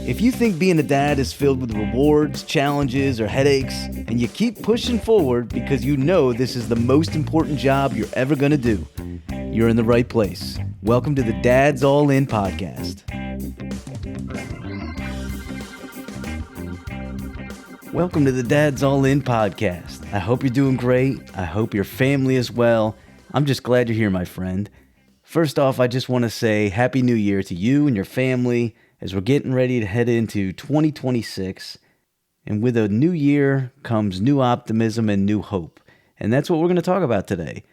If you think being a dad is filled with rewards, challenges, or headaches, and you keep pushing forward because you know this is the most important job you're ever going to do, you're in the right place. Welcome to the Dad's All In podcast. Welcome to the Dad's All In podcast. I hope you're doing great. I hope your family is well. I'm just glad you're here, my friend. First off, I just want to say Happy New Year to you and your family as we're getting ready to head into 2026. And with a new year comes new optimism and new hope. And that's what we're going to talk about today.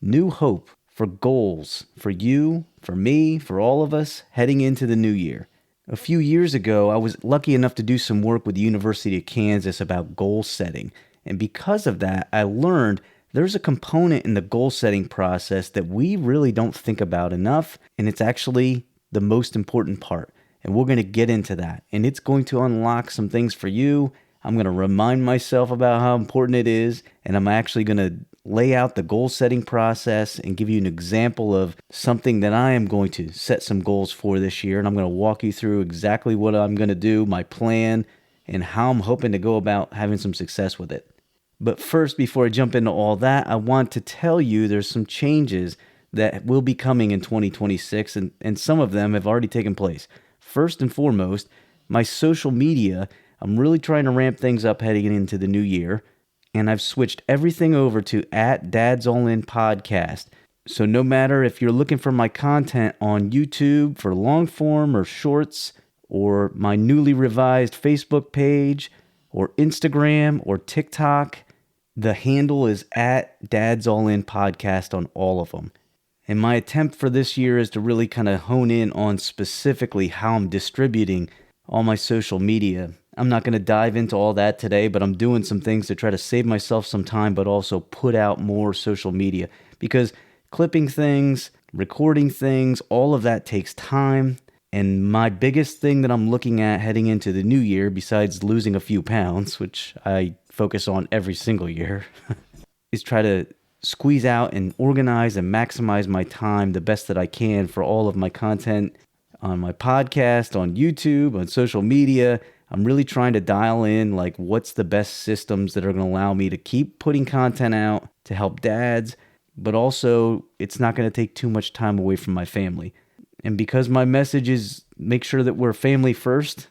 New hope for goals, for you, for me, for all of us heading into the new year. A few years ago, I was lucky enough to do some work with the University of Kansas about goal setting. And because of that, I learned there's a component in the goal setting process that we really don't think about enough, and it's actually the most important part. And we're going to get into that, and it's going to unlock some things for you. I'm going to remind myself about how important it is, and I'm actually going to lay out the goal setting process and give you an example of something that I am going to set some goals for this year. And I'm going to walk you through exactly what I'm going to do, my plan, and how I'm hoping to go about having some success with it. But first, before I jump into all that, I want to tell you there's some changes that will be coming in 2026, and some of them have already taken place. First and foremost, my social media, I'm really trying to ramp things up heading into the new year, and I've switched everything over to @dadsallinpodcast. So no matter if you're looking for my content on YouTube for long form or shorts, or my newly revised Facebook page, or Instagram, or TikTok, the handle is @dadsallinpodcast on all of them. And my attempt for this year is to really kind of hone in on specifically how I'm distributing all my social media. I'm not going to dive into all that today, but I'm doing some things to try to save myself some time, but also put out more social media. Because clipping things, recording things, all of that takes time. And my biggest thing that I'm looking at heading into the new year, besides losing a few pounds, which I focus on every single year, is try to squeeze out and organize and maximize my time the best that I can for all of my content on my podcast, on YouTube, on social media. I'm really trying to dial in like what's the best systems that are going to allow me to keep putting content out to help dads, but also it's not going to take too much time away from my family. And because my message is make sure that we're family first,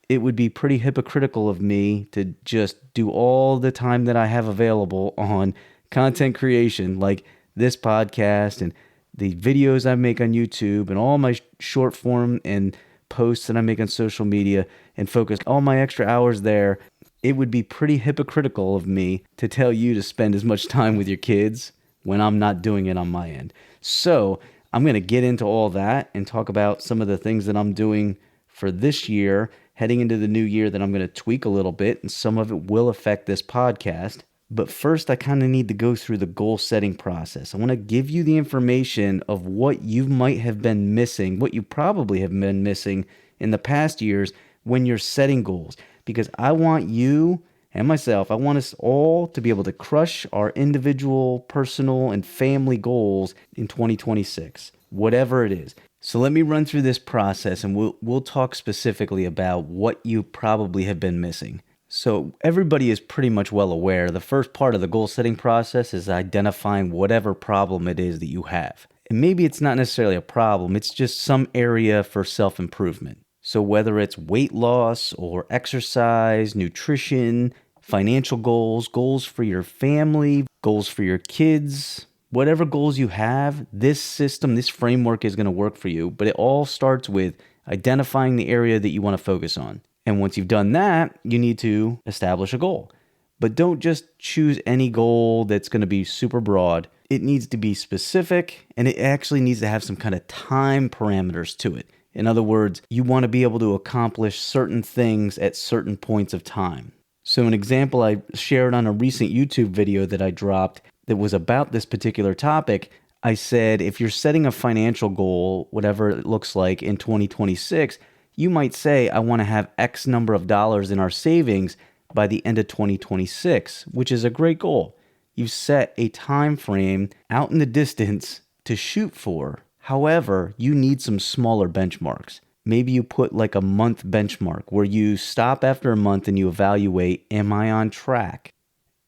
it would be pretty hypocritical of me to just do all the time that I have available on content creation like this podcast and the videos I make on YouTube and all my short form and posts that I make on social media and focus all my extra hours there. It would be pretty hypocritical of me to tell you to spend as much time with your kids when I'm not doing it on my end. So I'm going to get into all that and talk about some of the things that I'm doing for this year, heading into the new year that I'm going to tweak a little bit, and some of it will affect this podcast. But first, I kind of need to go through the goal setting process. I want to give you the information of what you might have been missing, what you probably have been missing in the past years when you're setting goals. Because I want you and myself, I want us all to be able to crush our individual, personal, and family goals in 2026, whatever it is. So let me run through this process and we'll talk specifically about what you probably have been missing. So everybody is pretty much well aware the first part of the goal setting process is identifying whatever problem it is that you have. And maybe it's not necessarily a problem, it's just some area for self-improvement. So whether it's weight loss or exercise, nutrition, financial goals, goals for your family, goals for your kids, whatever goals you have, this system, this framework is going to work for you. But it all starts with identifying the area that you want to focus on. And once you've done that, you need to establish a goal. But don't just choose any goal that's going to be super broad. It needs to be specific, and it actually needs to have some kind of time parameters to it. In other words, you want to be able to accomplish certain things at certain points of time. So an example I shared on a recent YouTube video that I dropped that was about this particular topic, I said if you're setting a financial goal, whatever it looks like in 2026, you might say, I want to have X number of dollars in our savings by the end of 2026, which is a great goal. You've set a time frame out in the distance to shoot for. However, you need some smaller benchmarks. maybe you put like a month benchmark where you stop after a month and you evaluate, am I on track?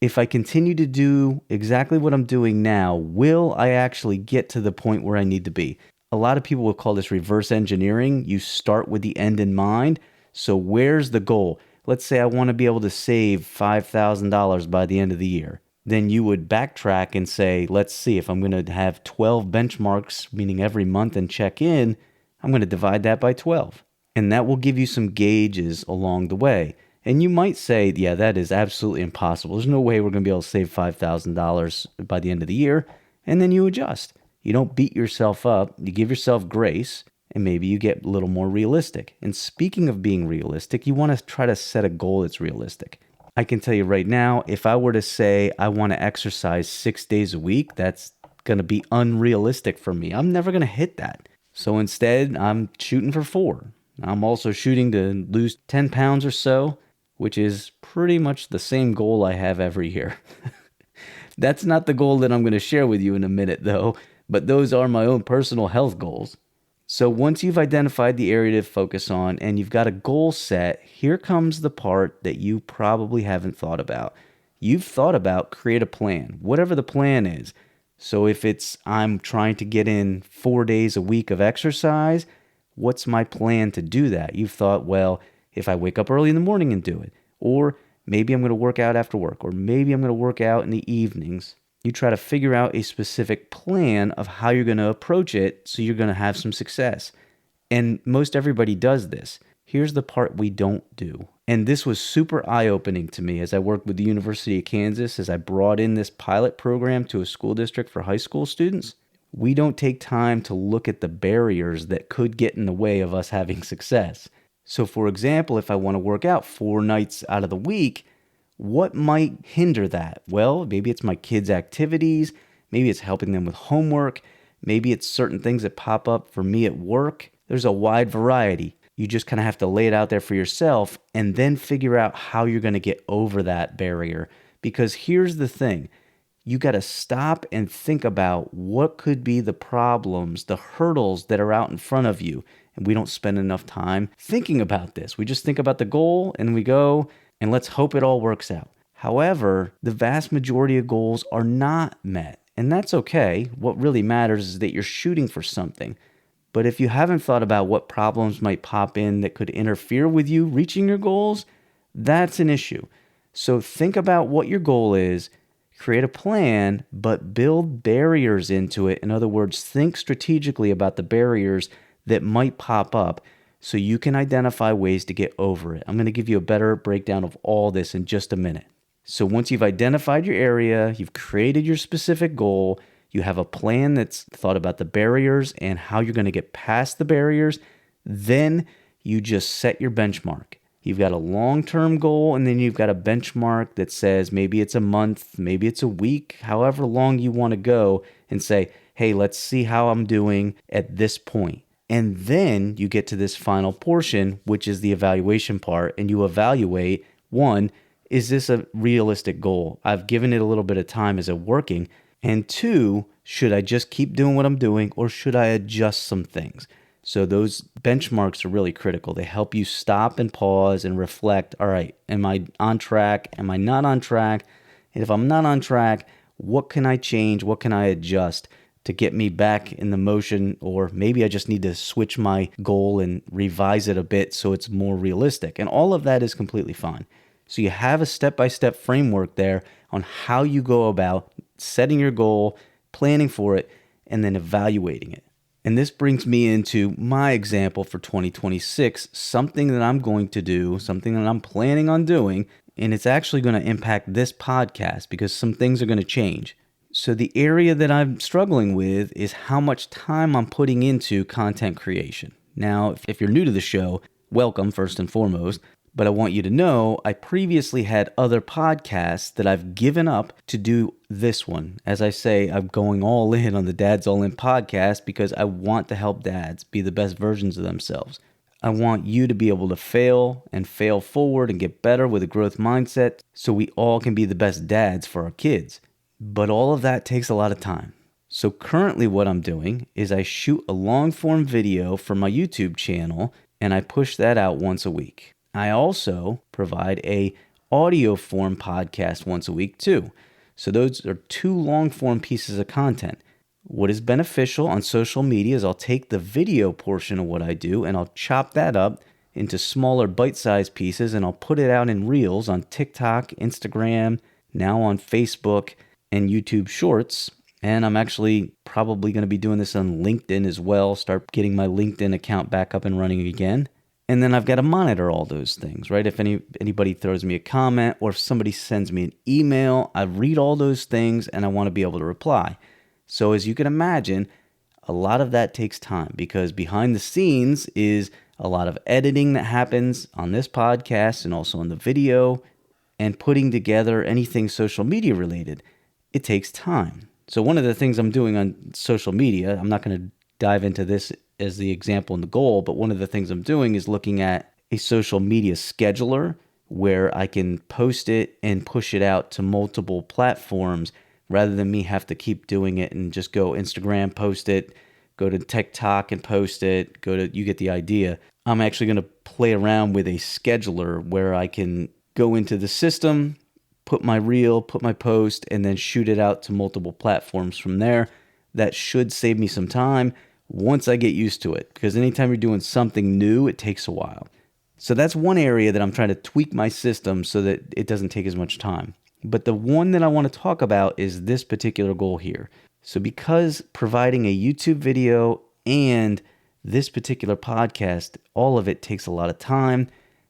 If I continue to do exactly what I'm doing now, will I actually get to the point where I need to be? A lot of people will call this reverse engineering. You start with the end in mind. So where's the goal? Let's say I want to be able to save $5,000 by the end of the year. Then you would backtrack and say, let's see, if I'm going to have 12 benchmarks, meaning every month and check in, I'm going to divide that by 12. And that will give you some gauges along the way. And you might say, yeah, that is absolutely impossible. There's no way we're going to be able to save $5,000 by the end of the year. And then you adjust. You don't beat yourself up. You give yourself grace, and maybe you get a little more realistic. And speaking of being realistic, you want to try to set a goal that's realistic. I can tell you right now, if I were to say I want to exercise 6 days a week, that's going to be unrealistic for me. I'm never going to hit that. So instead, I'm shooting for 4. I'm also shooting to lose 10 pounds or so, which is pretty much the same goal I have every year. That's not the goal that I'm going to share with you in a minute, though, but those are my own personal health goals. So once you've identified the area to focus on and you've got a goal set, here comes the part that you probably haven't thought about. You've thought about create a plan, whatever the plan is. So if it's I'm trying to get in 4 days a week of exercise, what's my plan to do that? You've thought, well, if I wake up early in the morning and do it, or maybe I'm going to work out after work, or maybe I'm going to work out in the evenings. You try to figure out a specific plan of how you're going to approach it so you're going to have some success. And most everybody does this. Here's the part we don't do. And this was super eye-opening to me as I worked with the University of Kansas, as I brought in this pilot program to a school district for high school students. We don't take time to look at the barriers that could get in the way of us having success. So for example, if I want to work out 4 nights out of the week, what might hinder that? Well, maybe it's my kids' activities. Maybe it's helping them with homework. Maybe it's certain things that pop up for me at work. There's a wide variety. You just kind of have to lay it out there for yourself and then figure out how you're going to get over that barrier. Because here's the thing. You got to stop and think about what could be the problems, the hurdles that are out in front of you. And we don't spend enough time thinking about this. We just think about the goal and we go, and let's hope it all works out. However, the vast majority of goals are not met, and that's okay. What really matters is that you're shooting for something. But if you haven't thought about what problems might pop in that could interfere with you reaching your goals, that's an issue. So think about what your goal is, create a plan, but build barriers into it. In other words, think strategically about the barriers that might pop up, so you can identify ways to get over it. I'm going to give you a better breakdown of all this in just a minute. So once you've identified your area, you've created your specific goal, you have a plan that's thought about the barriers and how you're going to get past the barriers, then you just set your benchmark. You've got a long-term goal, and then you've got a benchmark that says maybe it's a month, maybe it's a week, however long you want to go, and say, hey, let's see how I'm doing at this point. And then you get to this final portion, which is the evaluation part, and you evaluate, 1, is this a realistic goal? I've given it a little bit of time. Is it working? And 2, should I just keep doing what I'm doing, or should I adjust some things? So those benchmarks are really critical. They help you stop and pause and reflect, all right, am I on track? Am I not on track? And if I'm not on track, what can I change? What can I adjust to get me back in the motion? Or maybe I just need to switch my goal and revise it a bit so it's more realistic. And all of that is completely fine. So you have a step-by-step framework there on how you go about setting your goal, planning for it, and then evaluating it. And this brings me into my example for 2026, something that I'm going to do, something that I'm planning on doing, and it's actually going to impact this podcast because some things are going to change. So the area that I'm struggling with is how much time I'm putting into content creation. Now, if you're new to the show, welcome first and foremost. But I want you to know I previously had other podcasts that I've given up to do this one. As I say, I'm going all in on the Dads All In podcast because I want to help dads be the best versions of themselves. I want you to be able to fail and fail forward and get better with a growth mindset so we all can be the best dads for our kids. But all of that takes a lot of time. So currently what I'm doing is I shoot a long form video for my YouTube channel, and I push that out once a week. I also provide a audio form podcast once a week too. So those are two long form pieces of content. What is beneficial on social media is I'll take the video portion of what I do and I'll chop that up into smaller bite-sized pieces and I'll put it out in reels on TikTok, Instagram, now on Facebook and YouTube Shorts. And I'm actually probably going to be doing this on LinkedIn as well, start getting my LinkedIn account back up and running again. And then I've got to monitor all those things, right? If anybody throws me a comment or if somebody sends me an email, I read all those things and I want to be able to reply. So as you can imagine, a lot of that takes time because behind the scenes is a lot of editing that happens on this podcast and also on the video and putting together anything social media related. It takes time. So one of the things I'm doing on social media, I'm not going to dive into this as the example and the goal, but one of the things I'm doing is looking at a social media scheduler where I can post it and push it out to multiple platforms rather than me have to keep doing it and just go Instagram, post it, go to TikTok and post it, you get the idea. I'm actually going to play around with a scheduler where I can go into the system, put my reel, put my post, and then shoot it out to multiple platforms from there. That should save me some time once I get used to it, because anytime you're doing something new, it takes a while. So that's one area that I'm trying to tweak my system so that it doesn't take as much time. But the one that I want to talk about is this particular goal here. So because providing a YouTube video and this particular podcast, all of it takes a lot of time,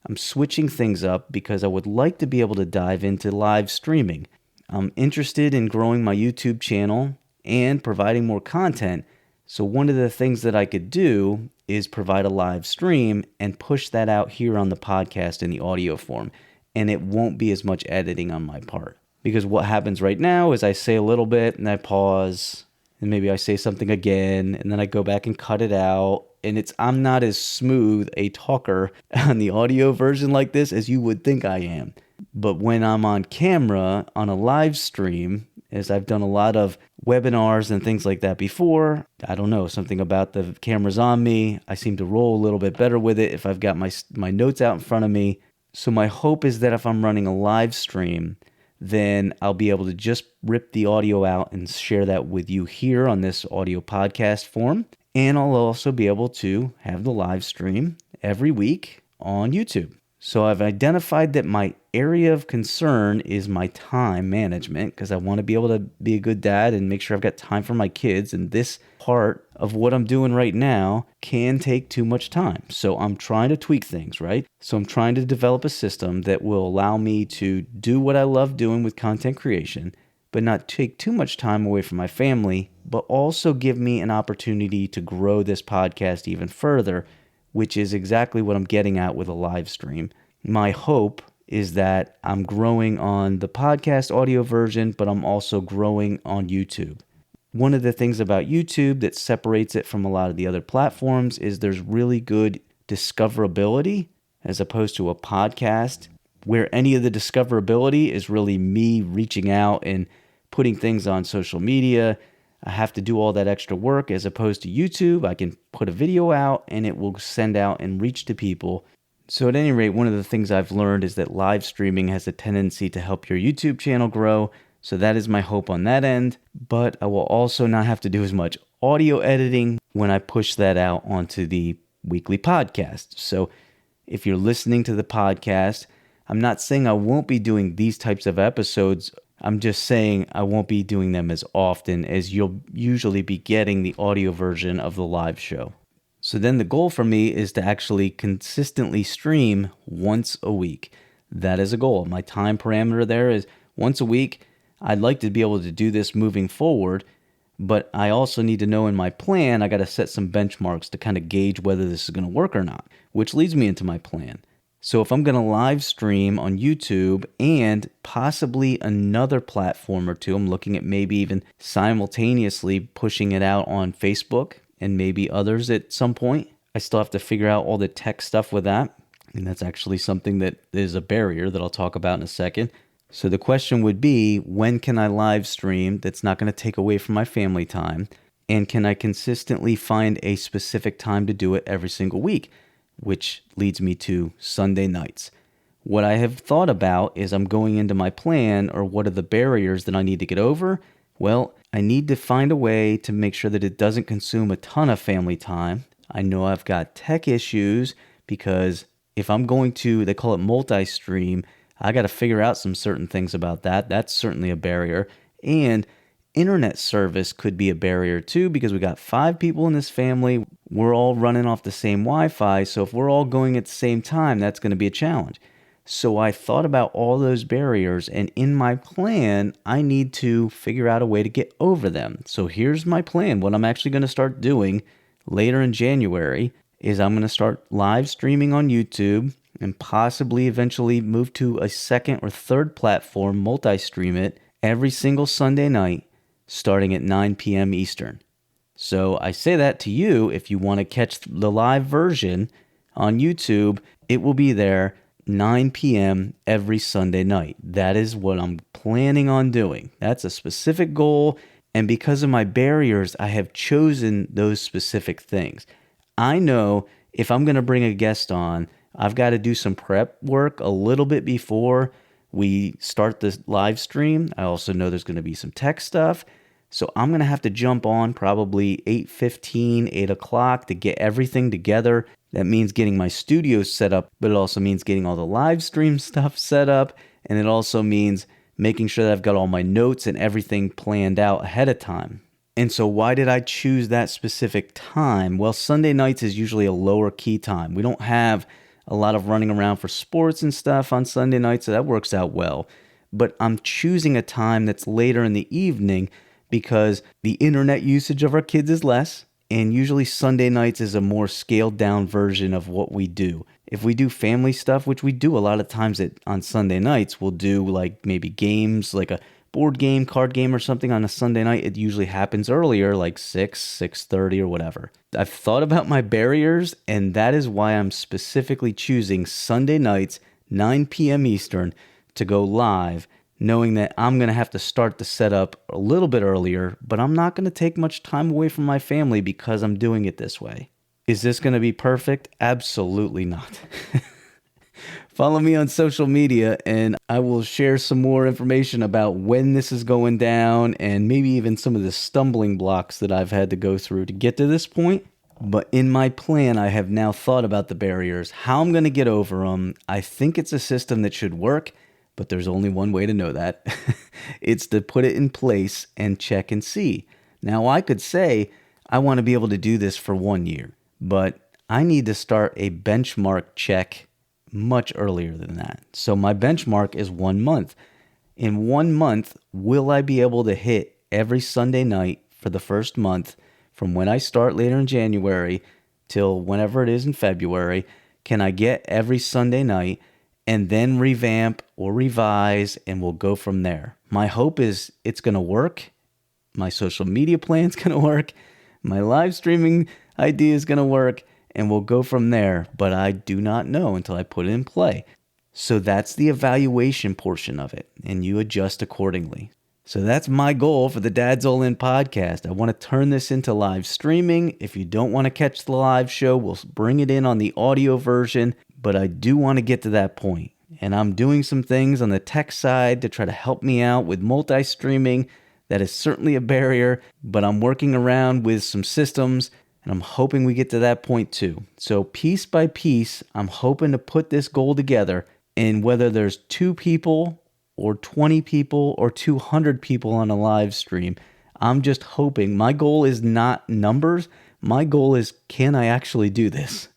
I'm switching things up because I would like to be able to dive into live streaming. I'm interested in growing my YouTube channel and providing more content. So one of the things that I could do is provide a live stream and push that out here on the podcast in the audio form. And it won't be as much editing on my part. Because what happens right now is I say a little bit and I pause and maybe I say something again and then I go back and cut it out. And I'm not as smooth a talker on the audio version like this as you would think I am. But when I'm on camera on a live stream, as I've done a lot of webinars and things like that before, I don't know, something about the cameras on me. I seem to roll a little bit better with it if I've got my notes out in front of me. So my hope is that if I'm running a live stream, then I'll be able to just rip the audio out and share that with you here on this audio podcast form. And I'll also be able to have the live stream every week on YouTube. So I've identified that my area of concern is my time management because I want to be able to be a good dad and make sure I've got time for my kids. And this part of what I'm doing right now can take too much time. So I'm trying to tweak things, right? So I'm trying to develop a system that will allow me to do what I love doing with content creation, but not take too much time away from my family, but also give me an opportunity to grow this podcast even further, which is exactly what I'm getting at with a live stream. My hope is that I'm growing on the podcast audio version, but I'm also growing on YouTube. One of the things about YouTube that separates it from a lot of the other platforms is there's really good discoverability as opposed to a podcast where any of the discoverability is really me reaching out and putting things on social media. I have to do all that extra work as opposed to YouTube. I can put a video out and it will send out and reach to people. So at any rate, one of the things I've learned is that live streaming has a tendency to help your YouTube channel grow. So that is my hope on that end. But I will also not have to do as much audio editing when I push that out onto the weekly podcast. So if you're listening to the podcast, I'm not saying I won't be doing these types of episodes. I'm just saying I won't be doing them as often as you'll usually be getting the audio version of the live show. So then the goal for me is to actually consistently stream once a week. That is a goal. My time parameter there is once a week. I'd like to be able to do this moving forward, but I also need to know in my plan, I got to set some benchmarks to kind of gauge whether this is going to work or not, which leads me into my plan. So if I'm going to live stream on YouTube and possibly another platform or two, I'm looking at maybe even simultaneously pushing it out on Facebook and maybe others at some point. I still have to figure out all the tech stuff with that. And that's actually something that is a barrier that I'll talk about in a second. So the question would be, when can I live stream that's not going to take away from my family time? And can I consistently find a specific time to do it every single week? which leads me to Sunday nights. What I have thought about is I'm going into my plan, or what are the barriers that I need to get over? Well, I need to find a way to make sure that it doesn't consume a ton of family time. I know I've got tech issues because if I'm going to, they call it multi-stream, I got to figure out some certain things about that. That's certainly a barrier. And internet service could be a barrier too, because we got 5 people in this family. We're all running off the same Wi-Fi. So if we're all going at the same time, that's going to be a challenge. So I thought about all those barriers, and in my plan, I need to figure out a way to get over them. So here's my plan. What I'm actually going to start doing later in January is I'm going to start live streaming on YouTube and possibly eventually move to a second or third platform, multi-stream it every single Sunday night starting at 9 p.m. Eastern. So I say that to you, if you want to catch the live version on YouTube, it will be there 9 p.m. every Sunday night. That is what I'm planning on doing. That's a specific goal. And because of my barriers, I have chosen those specific things. I know if I'm going to bring a guest on, I've got to do some prep work a little bit before we start this live stream. I also know there's going to be some tech stuff. So I'm going to have to jump on probably 8:15, 8 o'clock to get everything together. That means getting my studio set up, but it also means getting all the live stream stuff set up. And it also means making sure that I've got all my notes and everything planned out ahead of time. And so why did I choose that specific time? Well, Sunday nights is usually a lower key time. We don't have a lot of running around for sports and stuff on Sunday nights, so that works out well. But I'm choosing a time that's later in the evening because the internet usage of our kids is less, and usually Sunday nights is a more scaled down version of what we do. If we do family stuff, which we do a lot of times on Sunday nights, we'll do like maybe games, like a board game, card game or something on a Sunday night. It usually happens earlier, like 6:30 or whatever. I've thought about my barriers, and that is why I'm specifically choosing Sunday nights, 9 p.m. Eastern, to go live, knowing that I'm going to have to start the setup a little bit earlier, but I'm not going to take much time away from my family because I'm doing it this way. Is this going to be perfect? Absolutely not. Follow me on social media and I will share some more information about when this is going down and maybe even some of the stumbling blocks that I've had to go through to get to this point. But in my plan, I have now thought about the barriers, how I'm going to get over them. I think it's a system that should work, but there's only one way to know that. It's to put it in place and check and see. Now, I could say I want to be able to do this for 1 year, but I need to start a benchmark check much earlier than that. So my benchmark is 1 month. In 1 month, will I be able to hit every Sunday night for the first month from when I start later in January till whenever it is in February? Can I get every Sunday night and then revamp or revise, and we'll go from there? My hope is it's going to work. My social media plan's going to work. My live streaming idea is going to work, and we'll go from there. But I do not know until I put it in play. So that's the evaluation portion of it, and you adjust accordingly. So that's my goal for the Dad's All In podcast. I want to turn this into live streaming. If you don't want to catch the live show, we'll bring it in on the audio version. But I do want to get to that point. And I'm doing some things on the tech side to try to help me out with multi-streaming. That is certainly a barrier, but I'm working around with some systems, and I'm hoping we get to that point too. So piece by piece, I'm hoping to put this goal together. And whether there's 2 people or 20 people or 200 people on a live stream, I'm just hoping. My goal is not numbers. My goal is, can I actually do this?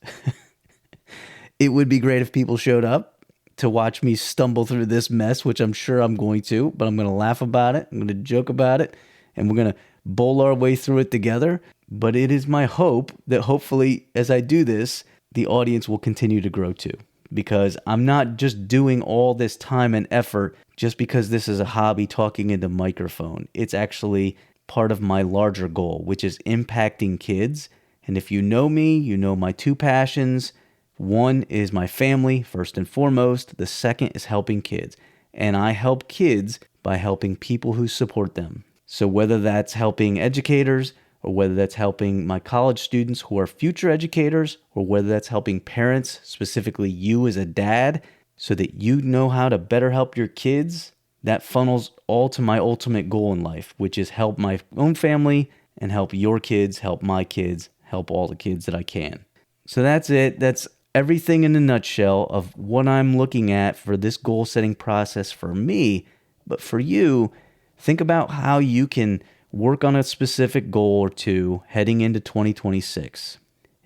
It would be great if people showed up to watch me stumble through this mess, which I'm sure I'm going to, but I'm going to laugh about it. I'm going to joke about it, and we're going to bowl our way through it together. But it is my hope that hopefully as I do this, the audience will continue to grow too. Because I'm not just doing all this time and effort just because this is a hobby talking into microphone. It's actually part of my larger goal, which is impacting kids. And if you know me, you know my 2 passions. One is my family, first and foremost. The second is helping kids. And I help kids by helping people who support them. So whether that's helping educators, or whether that's helping my college students who are future educators, or whether that's helping parents, specifically you as a dad, so that you know how to better help your kids, that funnels all to my ultimate goal in life, which is help my own family and help your kids, help my kids, help all the kids that I can. So that's it. That's everything in a nutshell of what I'm looking at for this goal setting process for me. But for you, think about how you can work on a specific goal or two heading into 2026.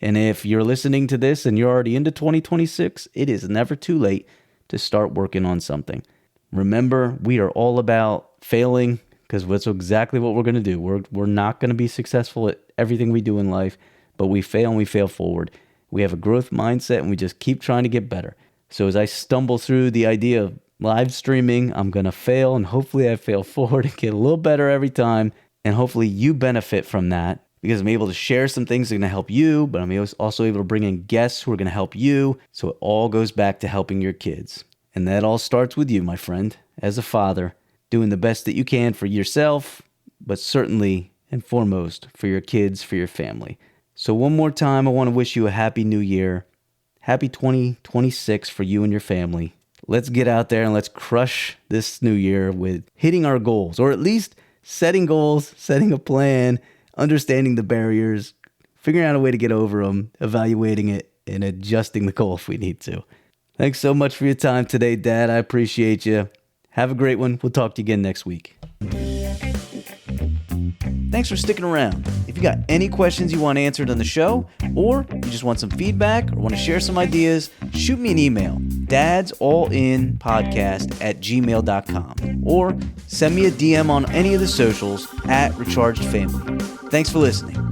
And if you're listening to this and you're already into 2026, it is never too late to start working on something. Remember, we are all about failing, because that's exactly what we're going to do. We're not going to be successful at everything we do in life, but we fail and we fail forward. We have a growth mindset and we just keep trying to get better. So as I stumble through the idea of live streaming, I'm going to fail, and hopefully I fail forward and get a little better every time. And hopefully you benefit from that, because I'm able to share some things that are going to help you, but I'm also able to bring in guests who are going to help you. So it all goes back to helping your kids. And that all starts with you, my friend, as a father, doing the best that you can for yourself, but certainly and foremost for your kids, for your family. So one more time, I want to wish you a happy new year. Happy 2026 for you and your family. Let's get out there and let's crush this new year with hitting our goals, or at least setting goals, setting a plan, understanding the barriers, figuring out a way to get over them, evaluating it, and adjusting the goal if we need to. Thanks so much for your time today, Dad. I appreciate you. Have a great one. We'll talk to you again next week. Thanks for sticking around. If you got any questions you want answered on the show, or you just want some feedback or want to share some ideas, shoot me an email, dadsallinpodcast@gmail.com, or send me a DM on any of the socials @rechargedfamily. Thanks for listening.